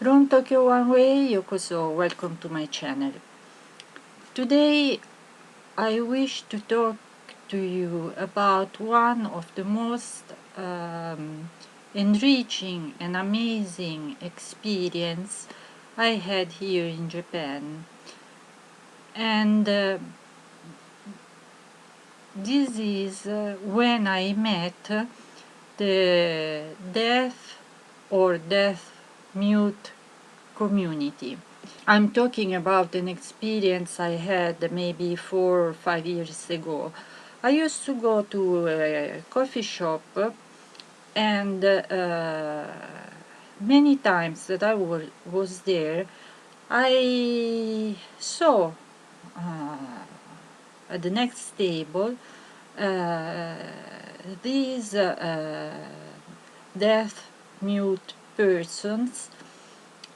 From Tokyo One Way, Yokoso, welcome to my channel. Today I wish to talk to you about one of the most enriching and amazing experience I had here in Japan. And this is when I met the deaf or deaf mute community. I'm talking about an experience I had maybe 4 or 5 years ago. I used to go to a coffee shop, and many times that I was there, I saw at the next table these deaf mute persons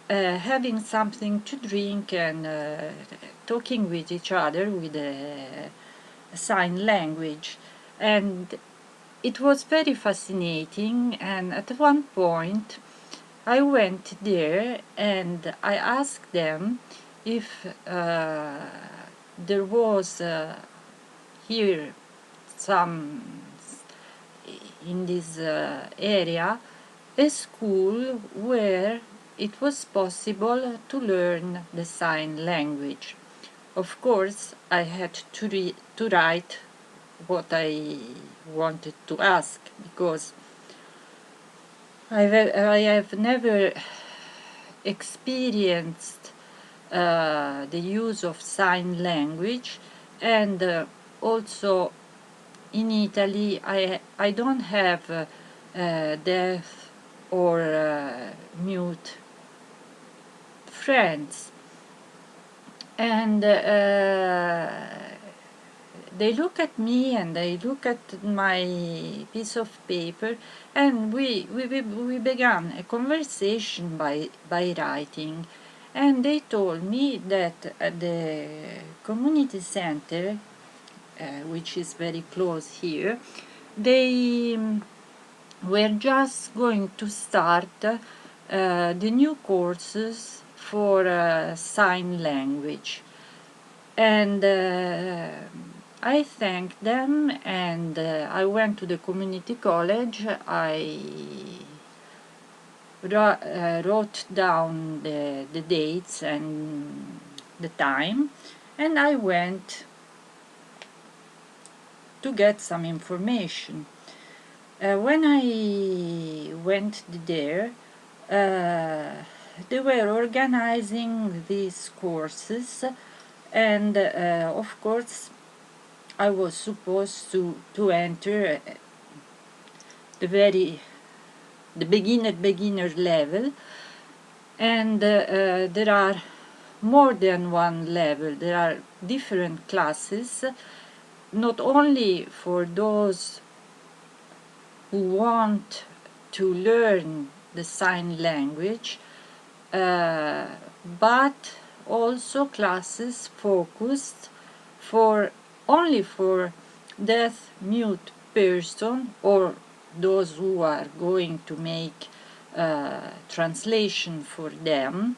having something to drink and talking with each other with a sign language. And it was very fascinating, and at one point I went there and I asked them if there was here some in this area a school where it was possible to learn the sign language. Of course, I had to write what I wanted to ask, because I have never experienced the use of sign language, and also in Italy I don't have deaf or mute friends, and they look at me and they look at my piece of paper, and we began a conversation by writing. And they told me that at the community center, which is very close here, they were just going to start the new courses for sign language. And I thanked them, and I went to the community college. I wrote down the dates and the time, and I went to get some information. When I went there, they were organizing these courses, and of course I was supposed to enter the beginner level, and there are more than one level. There are different classes, not only for those who want to learn the sign language, but also classes focused for only for deaf mute person, or those who are going to make translation for them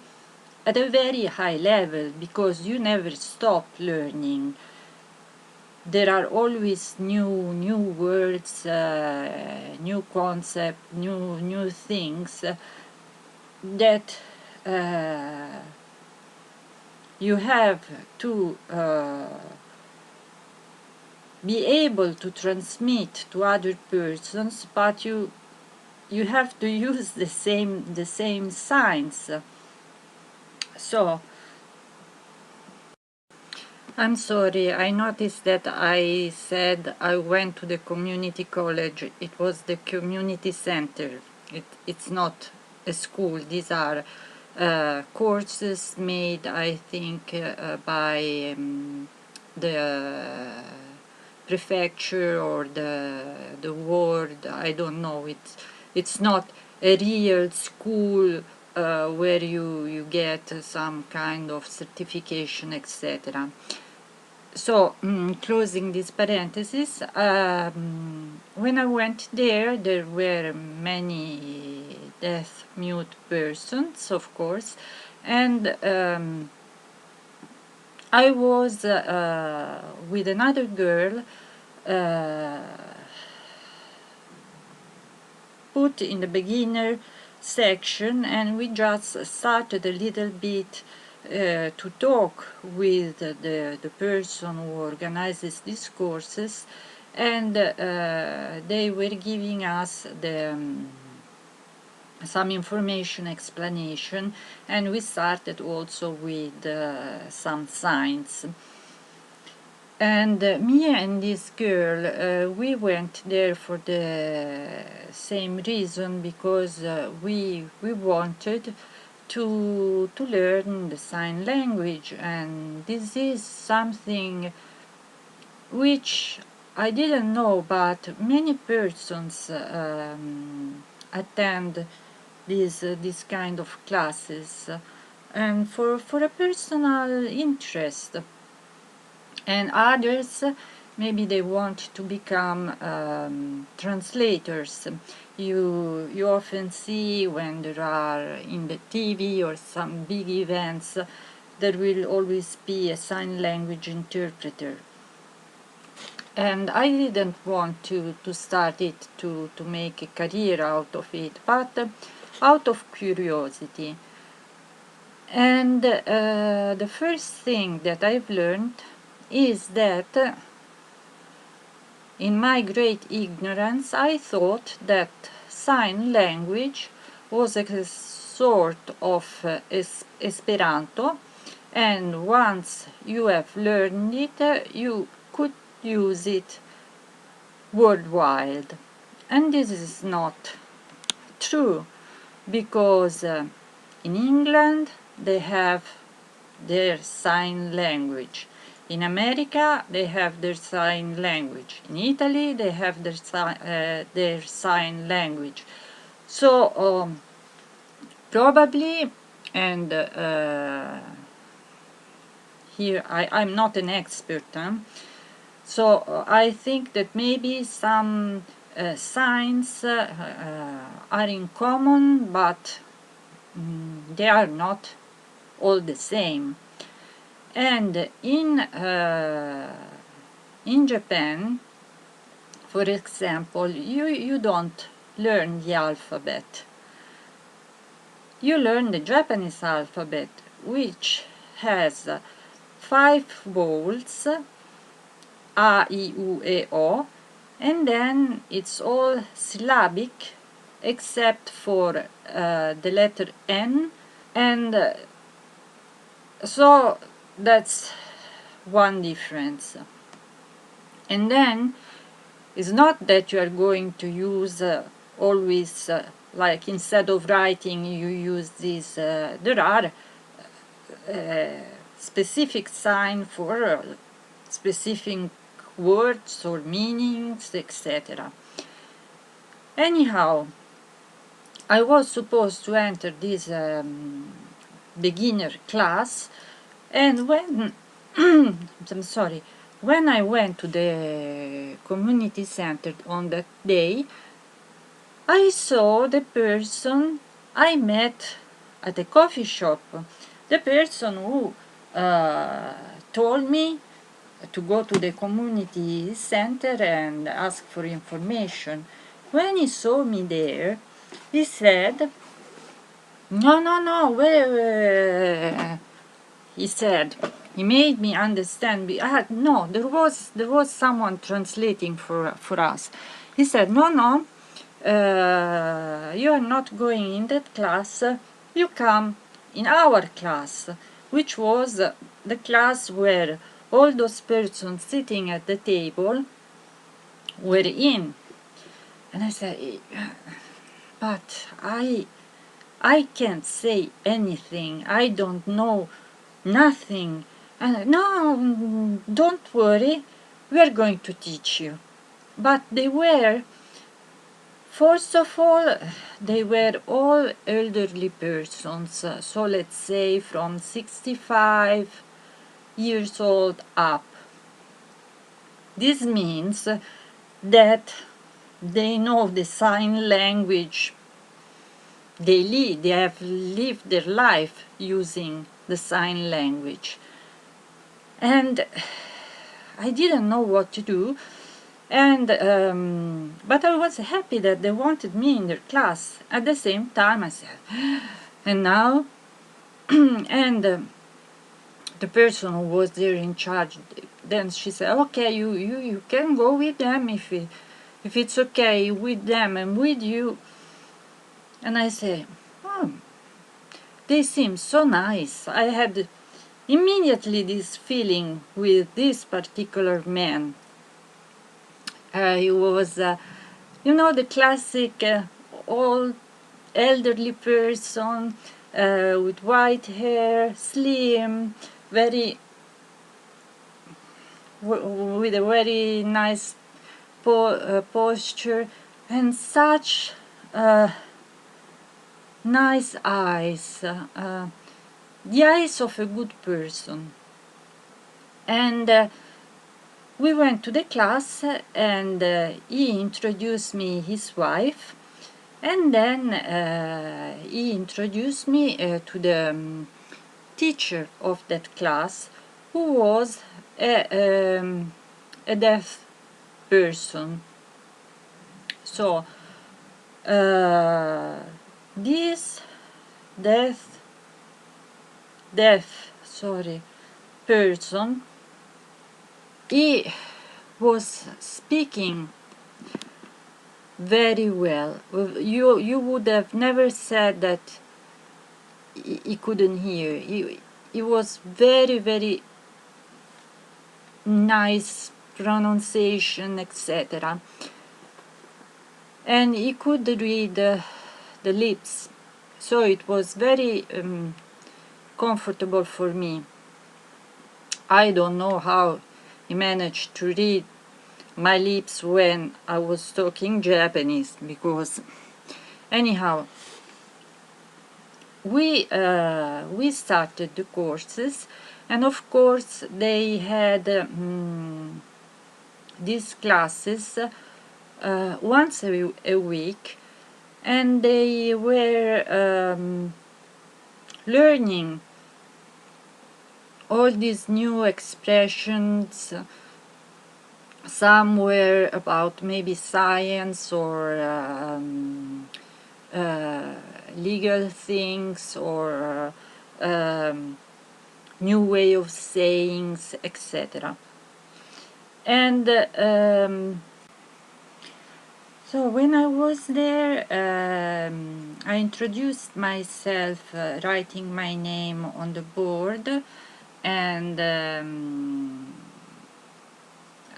at a very high level, because you never stop learning. There are always new words, new concepts, new things that you have to be able to transmit to other persons, but you have to use the same signs. So I'm sorry, I noticed that I said I went to the community college. It was the community center. It's not a school. These are courses made, I think, by the prefecture or the ward. I don't know. It's not a real school where you get some kind of certification, etc. So, closing this parenthesis, when I went there, there were many deaf mute persons, of course, and I was with another girl uh, put in the beginner section, and we just started a little bit to talk with the person who organizes these courses, and they were giving us some information explanation, and we started also with some signs. And me and this girl, we went there for the same reason, because we wanted to learn the sign language, and this is something which I didn't know, but many persons attend this kind of classes, and for a personal interest, and others maybe they want to become translators. You often see when there are in the TV or some big events, there will always be a sign language interpreter. And I didn't want to start it to make a career out of it, but out of curiosity. And the first thing that I've learned is that in my great ignorance I thought that sign language was a sort of Esperanto, and once you have learned it, you could use it worldwide. And this is not true, because in England they have their sign language. In America they have their sign language. In Italy they have their sign language. So probably, and here I'm not an expert, so I think that maybe some signs are in common, but they are not all the same. And in Japan, for example, you don't learn the alphabet. You learn the Japanese alphabet, which has 5 vowels, A, I, U, E, O, and then it's all syllabic except for the letter N, and so that's one difference. And then it's not that you are going to use always like instead of writing you use this. There are specific sign for specific words or meanings, etc. Anyhow, I was supposed to enter this beginner class, and when I'm sorry, when I went to the community center on that day, I saw the person I met at the coffee shop, the person who told me to go to the community center and ask for information. When he saw me there, he said, "No, no, no, he said. He made me understand. No, there was someone translating for us. He said, "No, no, you are not going in that class. You come in our class," which was the class where all those persons sitting at the table were in. And I said, "But I can't say anything. I don't know nothing." And "No, don't worry, we are going to teach you." But they were, first of all, they were all elderly persons, so let's say from 65 years old up. This means that they know the sign language they have lived their life using the sign language. And I didn't know what to do, and but I was happy that they wanted me in their class. At the same time, I said, and now, and the person who was there in charge, then she said, okay, you can go with them if it's okay with them and with you. And I say, oh, they seem so nice. I had immediately this feeling with this particular man. He was, the classic old elderly person with white hair, slim, very with a very nice posture and such nice eyes, the eyes of a good person. And we went to the class, and he introduced me his wife, and then he introduced me to the teacher of that class, who was a deaf person. So this deaf person, he was speaking very well. You would have never said that he couldn't hear. He was very, very nice pronunciation, etc. And he could read the lips, so it was very comfortable for me. I don't know how he managed to read my lips when I was talking Japanese, because anyhow, we started the courses, and of course they had these classes once a week, and they were learning all these new expressions. Some were about maybe science or legal things, or new way of sayings, etc. And so when I was there, I introduced myself, writing my name on the board, and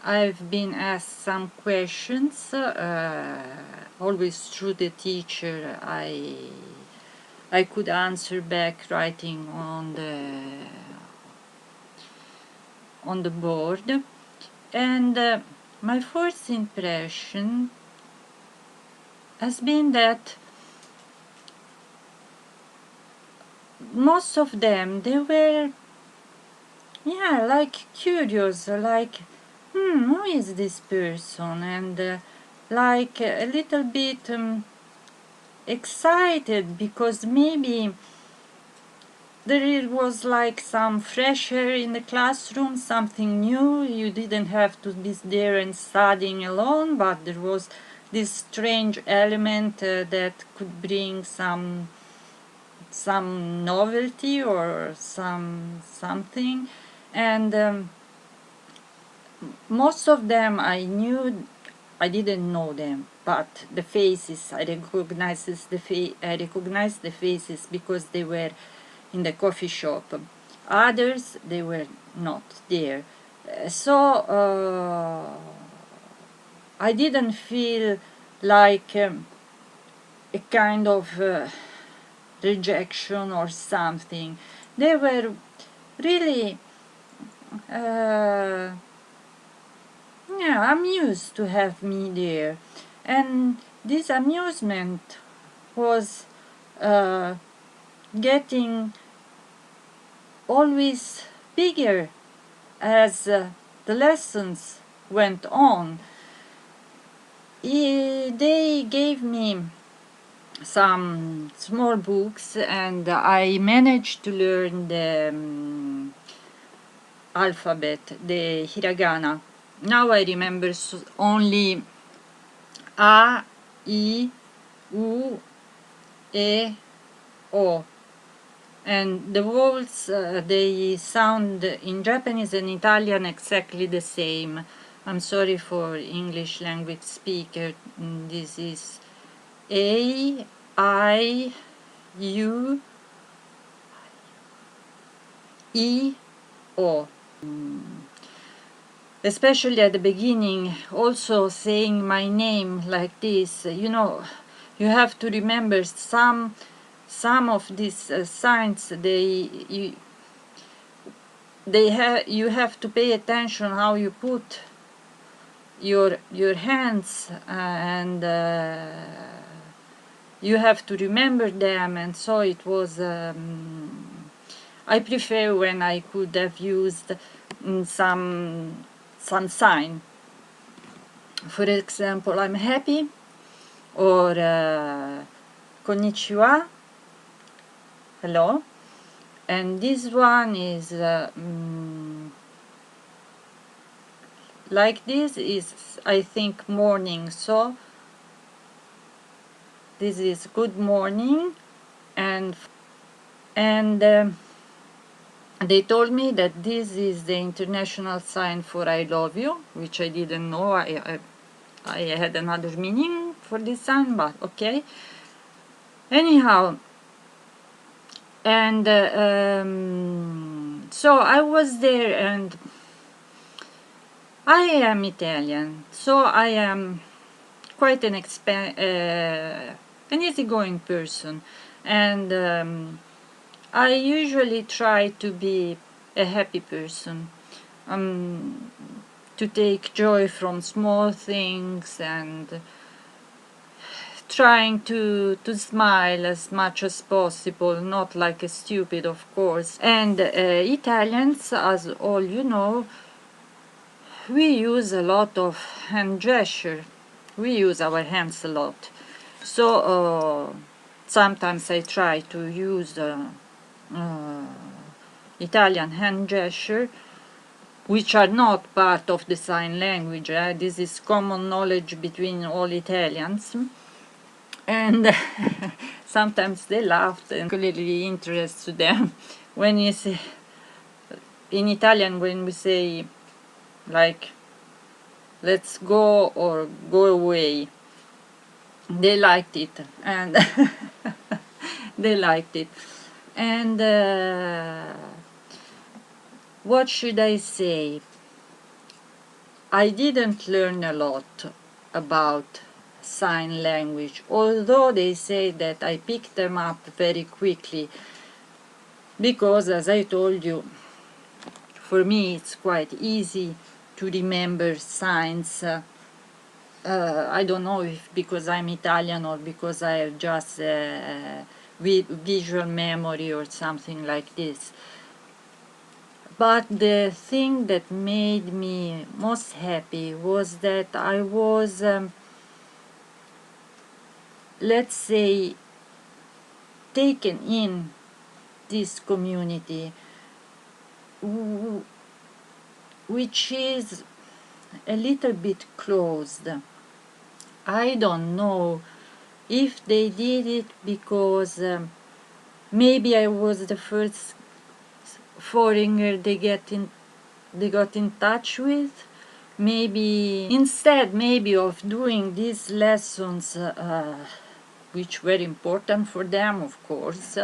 I've been asked some questions, always through the teacher. I could answer back writing on the board, and my first impression has been that most of them, they were, like curious, like, who is this person? And like a little bit excited, because maybe there was like some fresh air in the classroom, something new. You didn't have to be there and studying alone, but there was this strange element that could bring some novelty or something. And most of them I knew. I didn't know them, but the faces, I recognized the faces because they were in the coffee shop. Others, they were not there. So I didn't feel like a kind of rejection or something. They were really amused to have me there, and this amusement was getting always bigger as the lessons went on. They gave me some small books, and I managed to learn the alphabet, the hiragana. Now I remember only A, I, U, E, O. And the vowels, they sound in Japanese and Italian exactly the same. I'm sorry for English language speaker. This is A, I, U, E, O. Especially at the beginning, also saying my name like this, you have to remember some of these signs. You have to pay attention how you put your hands, and you have to remember them, and so it was. I prefer when I could have used some sign. For example, I'm happy, or konnichiwa, hello. And this one is like this is, I think, morning. So this is good morning, and they told me that this is the international sign for I love you, which I didn't know. I had another meaning for this sign, but okay. Anyhow, and so I was there, and I am Italian, so I am quite an easygoing person, and I usually try to be a happy person, to take joy from small things, and trying to smile as much as possible, not like a stupid, of course. And Italians, as all you know, we use a lot of hand gesture. We use our hands a lot. So sometimes I try to use Italian hand gesture, which are not part of the sign language. This is common knowledge between all Italians. And sometimes they laughed, and clearly interest to them when you say in Italian, when we say like let's go or go away, they liked it, and they liked it. And what should I say? I didn't learn a lot about sign language, although they say that I picked them up very quickly, because, as I told you, for me it's quite easy to remember signs. I don't know if because I'm Italian or because I have just visual memory or something like this. But the thing that made me most happy was that I was, let's say, taken in this community, which is a little bit closed. I don't know if they did it because maybe I was the first foreigner they got in touch with. Maybe instead, maybe of doing these lessons, which were important for them, of course,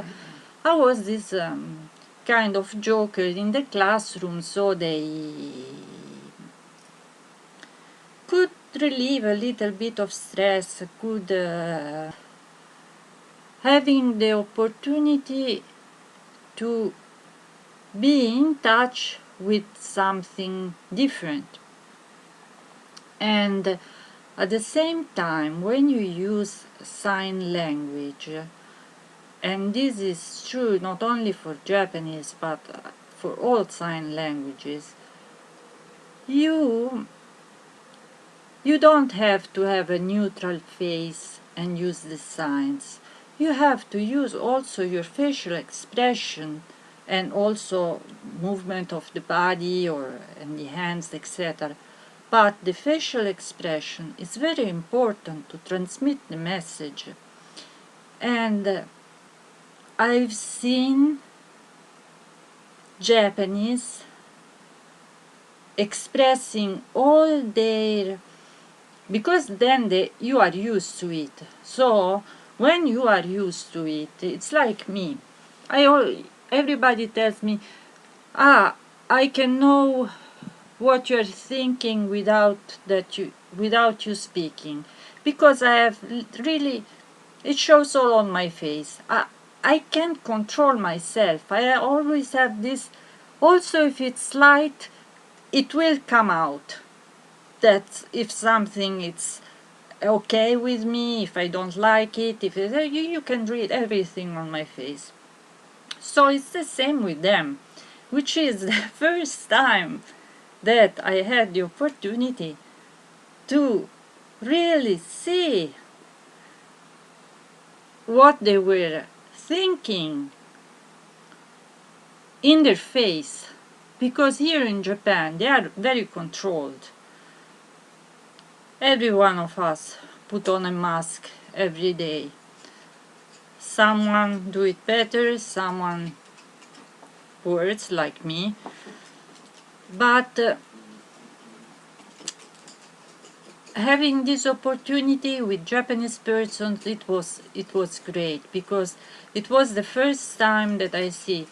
I was this kind of joker in the classroom, so they could relieve a little bit of stress, could having the opportunity to be in touch with something different. And at the same time, when you use sign language, and this is true not only for Japanese but for all sign languages, you don't have to have a neutral face and use the signs. you have to use also your facial expression and also movement of the body or in the hands, etc. But the facial expression is very important to transmit the message. And I've seen Japanese expressing all their, because then you are used to it. So when you are used to it, it's like me. Everybody tells me, I can know what you're thinking without you speaking, because I have really, it shows all on my face. I can't control myself. I always have this. Also, if it's light, it will come out. That if something it's okay with me, if I don't like it, if you can read everything on my face. So it's the same with them, which is the first time that I had the opportunity to really see what they were thinking in their face, because here in Japan they are very controlled. Every one of us put on a mask every day. Someone do it better, someone worse, like me. But having this opportunity with Japanese persons, it was great, because it was the first time that I see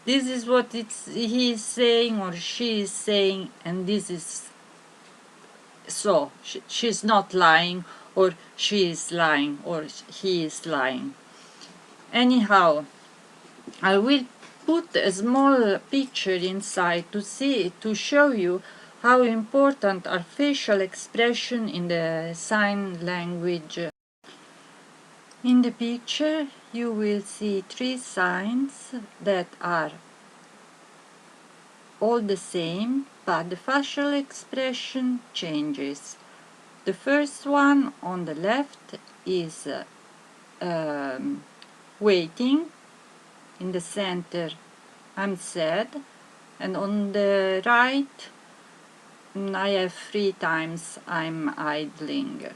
this is what he is saying or she is saying, and this is so. She's not lying, or she is lying, or he is lying. Anyhow, I will put a small picture inside to show you how important are facial expression in the sign language. In the picture you will see 3 signs that are all the same, but the facial expression changes. The first one on the left is waiting. In the center, I'm sad. And on the right, I have 3 times I'm idling.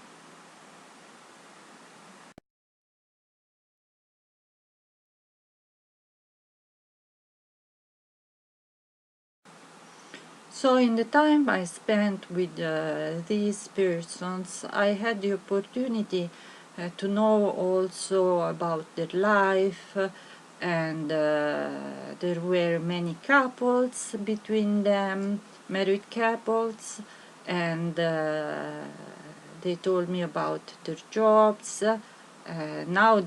So in the time I spent with these persons, I had the opportunity to know also about their life, and there were many couples between them, married couples, and they told me about their jobs. Now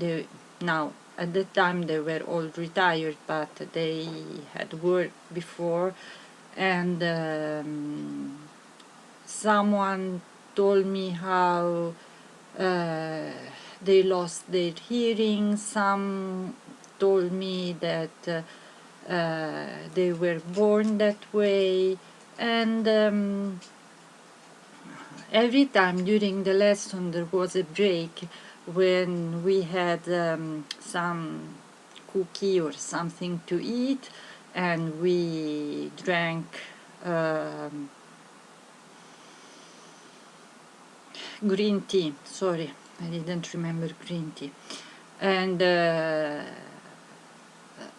at that time they were all retired, but they had worked before, and someone told me how they lost their hearing. Some told me that they were born that way, and every time during the lesson there was a break when we had some cookie or something to eat, and we drank green tea. Sorry, I didn't remember green tea. And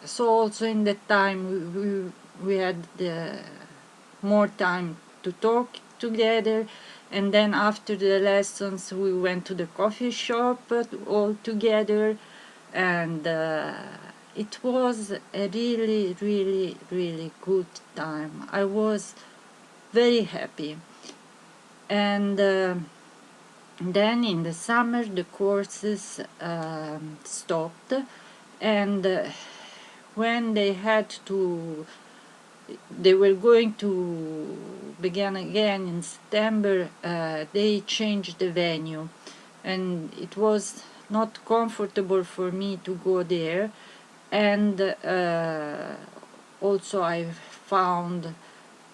so also in that time we had more time to talk together. And then after the lessons we went to the coffee shop all together, and it was a really, really, really good time. I was very happy. And then in the summer the courses stopped, and when they were going to begin again in September, they changed the venue, and it was not comfortable for me to go there. And also I found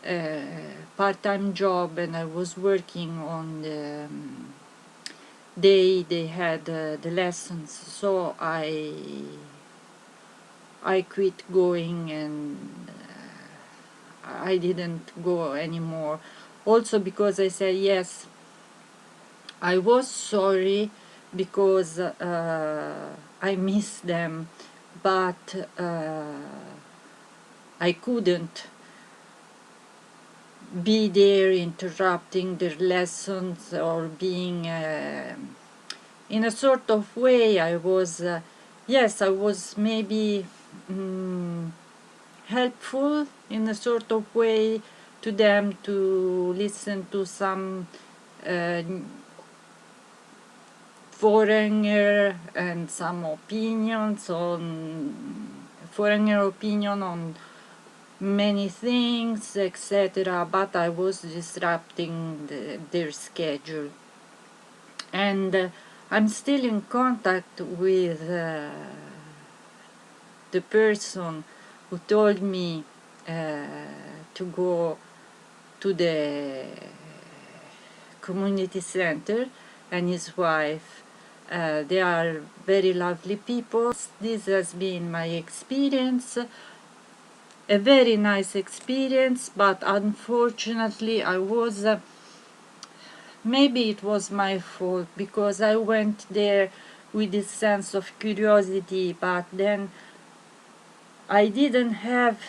a part-time job, and I was working on the day they had the lessons, so I quit going, and I didn't go anymore. Also because I said yes, I was sorry because I miss them, but I couldn't be there interrupting their lessons or being in a sort of way. I was yes, I was maybe helpful in a sort of way to them, to listen to some uh, foreigner and some opinions on foreigner opinion on many things, etc. But I was disrupting their schedule, and I'm still in contact with the person who told me to go to the community center, and his wife. They are very lovely people. This has been my experience, a very nice experience, but unfortunately I was maybe it was my fault because I went there with this sense of curiosity, but then I didn't have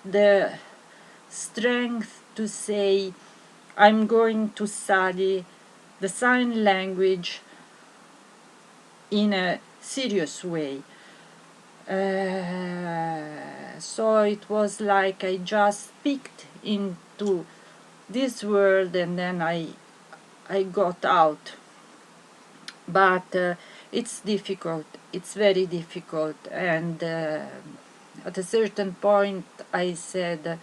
the strength to say I'm going to study the sign language in a serious way. So it was like I just peeked into this world, and then I got out. But it's difficult, it's very difficult, and at a certain point I said,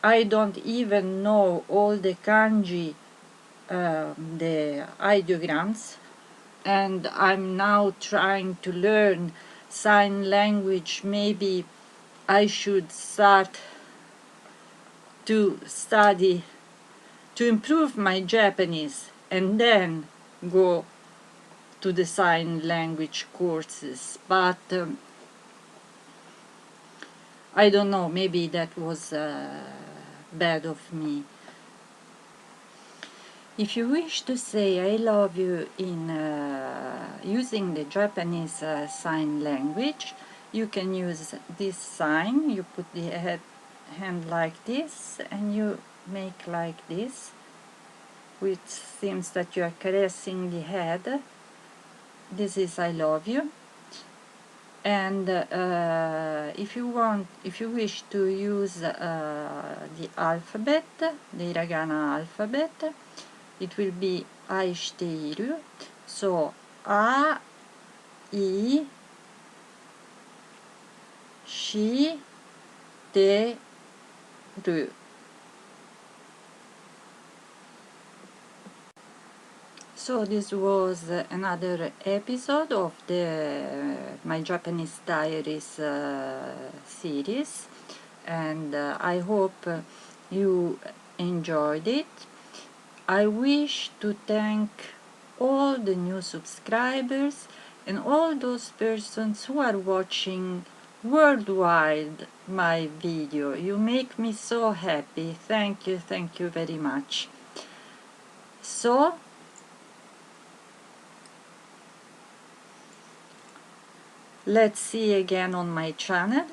I don't even know all the kanji, the ideograms, and I'm now trying to learn sign language. Maybe I should start to study to improve my Japanese and then go to the sign language courses. But I don't know, maybe that was bad of me. If you wish to say I love you in using the Japanese sign language, you can use this sign. You put the hand like this and you make like this, which seems that you are caressing the head. This is I love you. And if you wish to use the alphabet, the hiragana alphabet, it will be 愛している. So, あいしてる. So this was another episode of the my Japanese diaries series, and I hope you enjoyed it. I wish to thank all the new subscribers and all those persons who are watching worldwide my video. You make me so happy. Thank you very much. So, let's see again on my channel,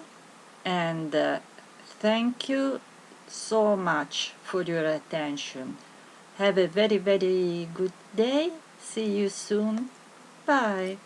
and thank you so much for your attention. Have a very good day. See you soon. Bye.